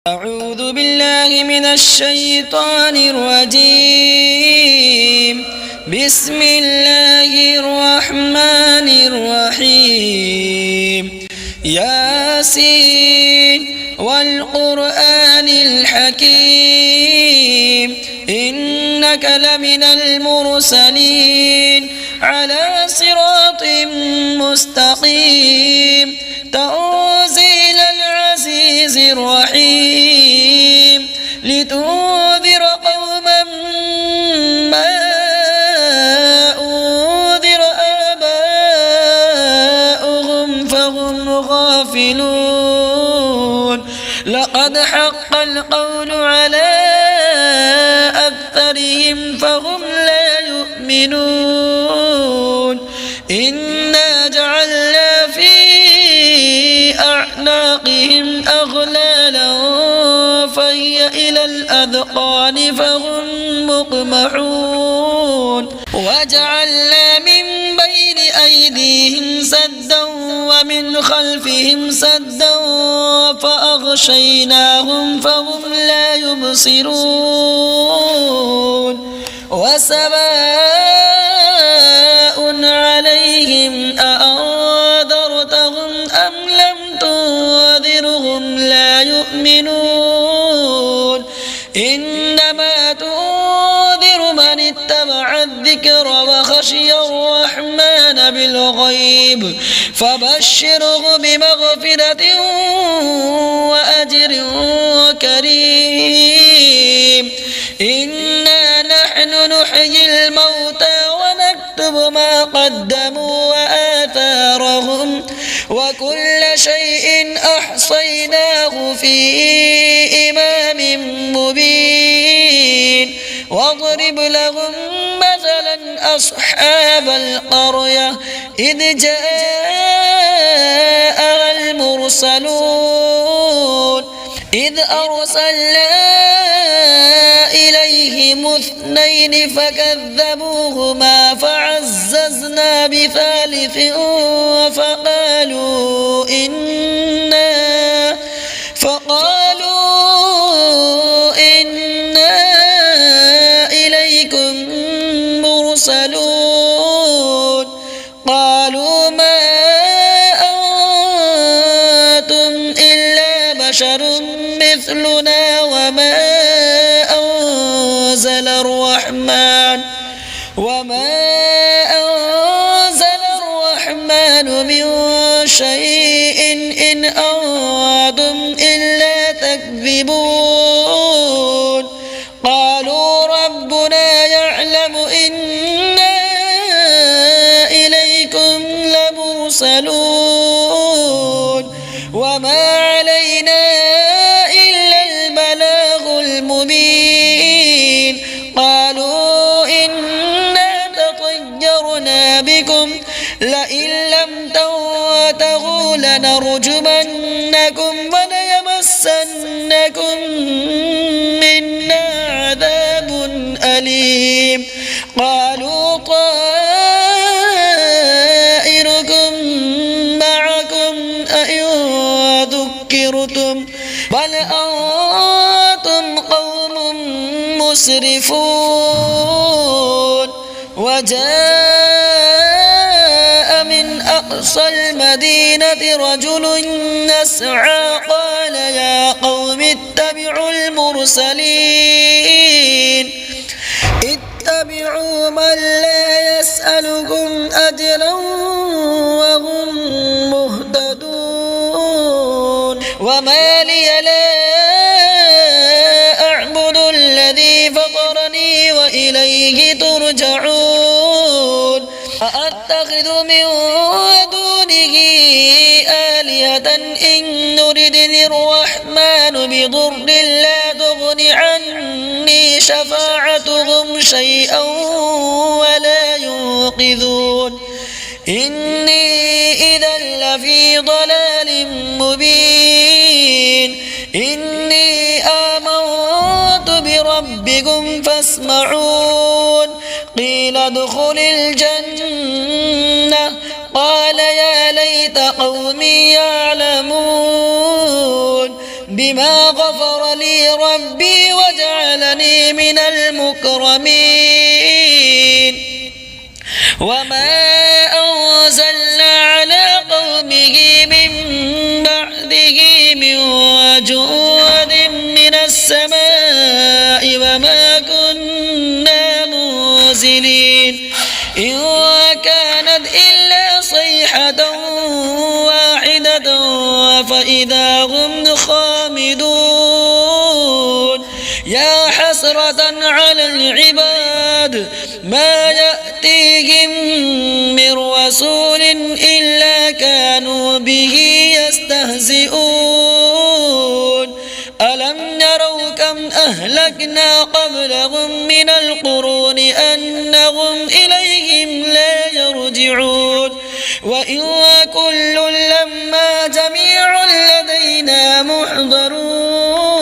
أعوذ بالله من الشيطان الرجيم. بسم الله الرحمن الرحيم. ياسين والقرآن الحكيم إنك لمن المرسلين على صراط مستقيم تنزيل العزيز الرحيم لتنذر قوما ما أنذر آباؤهم فهم غافلون. لقد حق القول على أكثرهم فهم لا يؤمنون. إنا جعلنا في أعناقهم أغلالا فهي إلى الأذقان فهم مقمحون. وجعلنا من بين أيديهم سدا ومن خلفهم سدا فأغشيناهم فهم لا يبصرون. وسواء عليهم أأنذرتهم أم لم تنذرهم لا يؤمنون. إنما تنذر من اتبع الذكر وخشي الرحمن بالغيب فبشره بمغفرة وأجر كريم. إنا نحن نحيي الموتى ونكتب ما قدموا وآثارهم وكل شيء أحصيناه في إمام مبين. واضرب لهم مثلا أصحاب القرية إذ جاءها المرسلون إذ أرسلنا إليهم اثنين فكذبوهما فعززنا بثالث فقالوا إنا إليكم مرسلون. قالوا ما أنتم إلا بشر مثلنا وما أنزل الرحمن من شيء إن أنتم إلا تكذبون. قالوا ربنا يعلم إنا إليكم لمرسلون وما علينا إلا البلاغ المبين. قالوا إنا تطيرنا بكم لئن لم تنتهوا لنرجمنكم وليمسنكم منا عذاب أليم. قالوا طائركم معكم أئن ذكرتم بل أنتم قوم مسرفون. وجاء من أقصى المدينة رجل يسعى قال يا قوم اتبعوا المرسلين اتبعوا من لا يسألكم أجرا وهم مهتدون. وما لي لا أعبد الذي فطرني وإليه ترجعون. أأتخذ من دونه آلهة إن يردني الرحمن بضر لا تغن عني شفاعتهم شيئا ولا ينقذون. إني إذا لفي ضلال مبين. إني آمنت بربكم فاسمعون. قيل ادخل الجنة قال يا ليت قومي يعلمون. بما غفر لي ربي وجعلني من المكرمين وما أنزلنا على قومه من بعده من جود من السماء وما كنا منزلين إن كانت إلا صيحة واحدة فإذا هم خامدون يا حسرة على العباد ما يأتيهم من رسول إلا كانوا به يستهزئون ألم يروا كم أهلكنا قبلهم من القرون أنهم إليهم لا يرجعون وإن كل لما جميع لدينا محضرون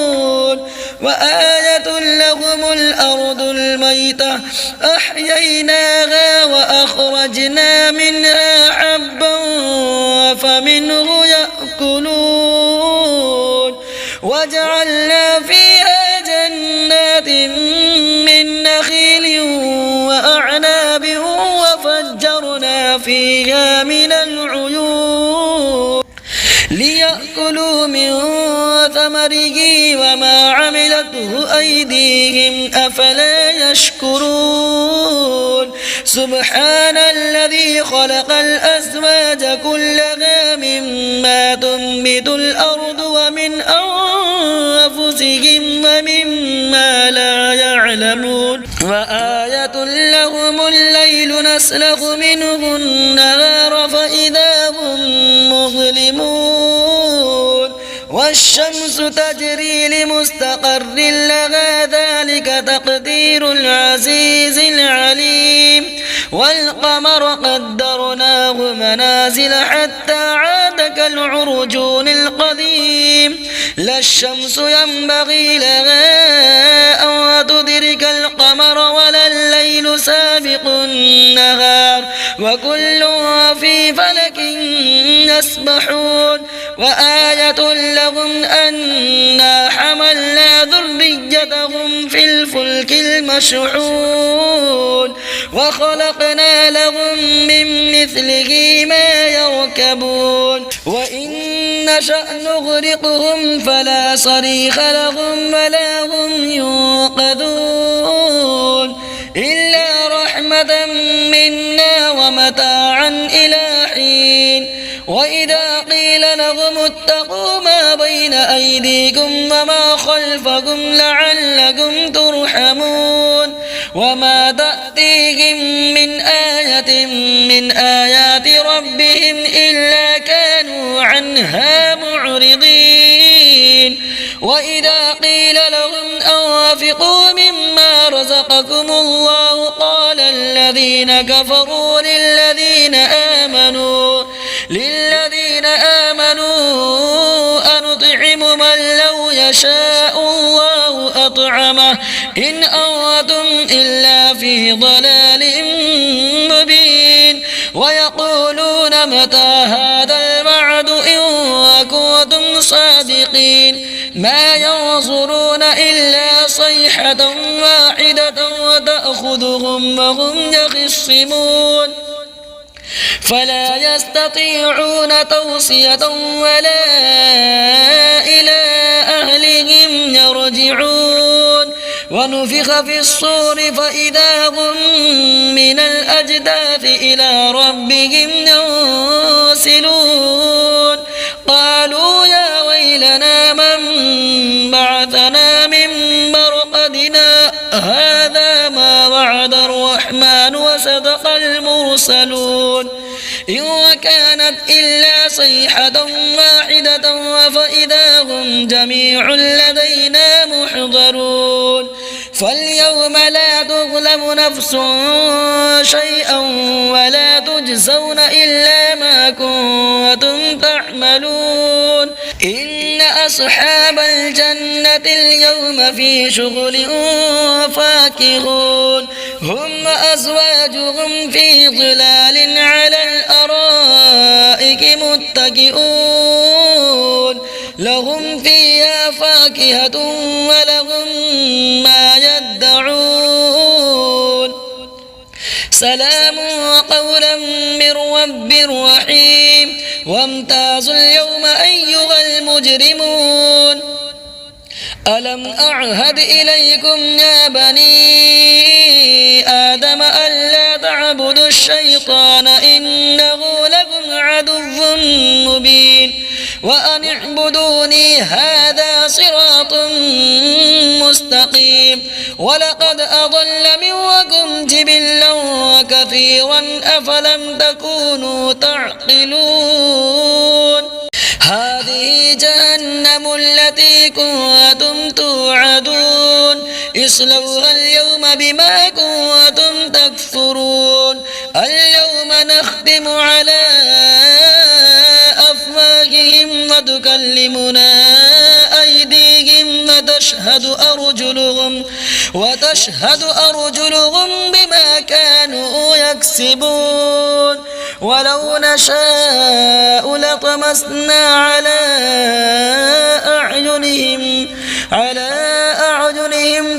وآية لهم الأرض الميتة أحييناها وأخرجنا منها حبا فمنه يأكلون وجعلنا فيها جنات من نخيل وأعناب وفجرنا فيها من العيون ليأكلوا من ثمره وما عملته أيديهم أفلا يشكرون سبحان الذي خلق الأزواج كلها مما تنبت الأرض ومن أنفسهم ومما لا يعلمون وآية لهم الليل نسلخ منه النهار فإذا هم مظلمون والشمس تجري لمستقر لها ذلك تقدير العزيز العليم والقمر قدرناه منازل حتى عاد كالعرجون القديم لا الشمس ينبغي لها أن تدرك القمر ولا الليل سابق النهار وكل في فلك يسبحون وآية لهم أنا حملنا ذريتهم في الفلك المشحون وخلقنا لهم من مثله ما يركبون وإن نشأ نغرقهم فلا صريخ لهم ولا هم ينقذون إلا رحمة منا ومتاعا إلى حين وإذا قيل لهم اتقوا ما بين أيديكم وما خلفكم لعلكم ترحمون وما تأتيهم من آية من آيات ربهم إلا كانوا عنها معرضين وإذا قيل لهم أنفقوا مما رزقكم الله قال الذين كفروا للذين آمنوا أنطعم من لو يشاء الله أطعمه إن أنتم إلا في ضلال مبين ويقولون متى هذا الوعد إن كنتم صادقين ما ينظرون إلا صيحة واحدة وتأخذهم وهم يخصمون فلا يستطيعون توصية ولا إلى أهلهم يرجعون ونفخ في الصور فإذا هم من الأجداث إلى ربهم ينسلون قالوا يا ويلنا من بعثنا من مرقدنا هذا ما وعد الرحمن وصدق المرسلون إن كانت إلا صيحة واحدة فإذا هم جميع لدينا محضرون فاليوم لا تظلم نفس شيئا ولا تجزون إلا ما كنتم تعملون إن أصحاب الجنة اليوم في شغل فاكهون هم وأزواجهم في ظلال على الأرائك متكئون لهم فيها فاكهة ولهم ما يدعون سلام قولا من رب رحيم وامتازوا اليوم أيها المجرمون ألم أعهد إليكم يا بني آدم ألا تعبدوا الشيطان إنه لكم عدو مبين وأن اعبدوني هذا صراط مستقيم ولقد أضل منكم جبلا كثيرا أفلم تكونوا تعقلون هذه جهنم التي كنتم توعدون اصلوها اليوم بما كنتم تكفرون اليوم نختم على أفواههم وتكلمنا أيديهم وتشهد أرجلهم بما كانوا يكسبون ولو نشاء لطمسنا على أعينهم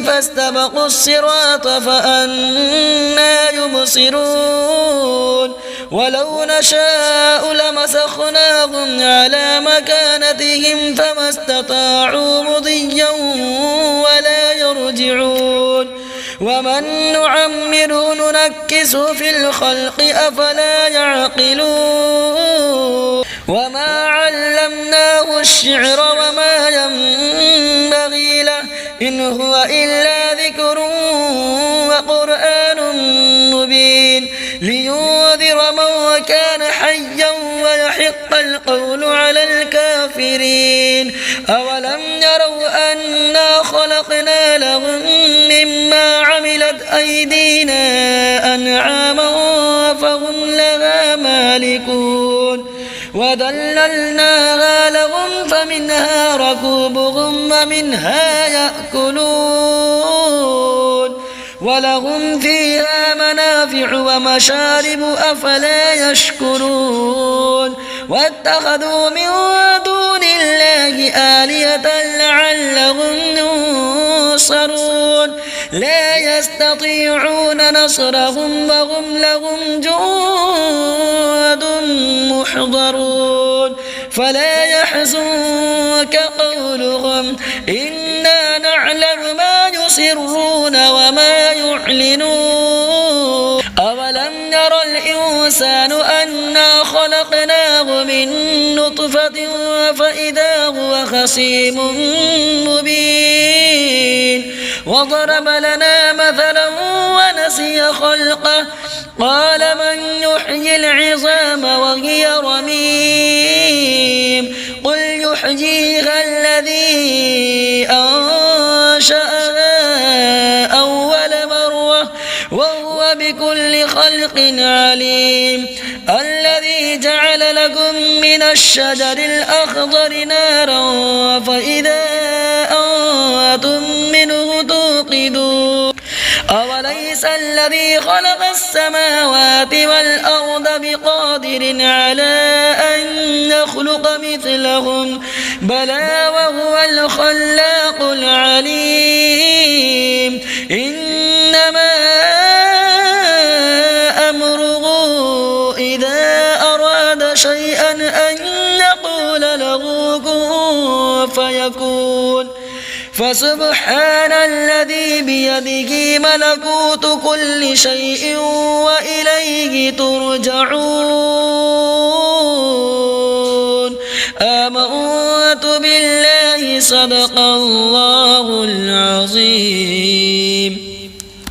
فاستبقوا الصراط فأنى يبصرون ولو نشاء لمسخناهم على مكانتهم فما استطاعوا مضيا ولا يرجعون ومن نعمره ننكسه في الخلق أفلا يعقلون وما علمناه الشعر وما ينبغي له إن هو إلا ذكر وقرآن مبين لينذر من كان حيا ويحق القول على الكافرين أولم يروا أنا خلقنا لهم مما عملت أيدينا أنعاما فهم لها مالكون وذللناها لهم فمنها ركوبهم ومنها يأكلون ولهم فيها منافع ومشارب أفلا يشكرون واتخذوا من دون الله آلهة لعلهم ينصرون لا يستطيعون نصرهم وهم لهم جند محضرون فلا يحزنك قولهم إنا نعلم ما يسرون وما يعلنون أولم ير الإنسان أنا خلقناه من نطفة فإذا هو خصيم مبين وضرب لنا مثلا ونسي خلقه قال من يحيي العظام وهي رميم قل يحييها الذي أنشأها أول مرة وهو بكل خلق عليم الذي جعل لكم من الشجر الأخضر نارا فإذا أنتم منه توقدون أوليس الذي خلق السماوات والأرض بقادر على أن يخلق مثلهم بلى وهو الخلاق العليم إنما أمره إذا أراد شيئا أن يقول له كن فيكون فسبحان الذي بيده ملكوت كل شيء وإليه ترجعون آمنت بالله صدق الله العظيم.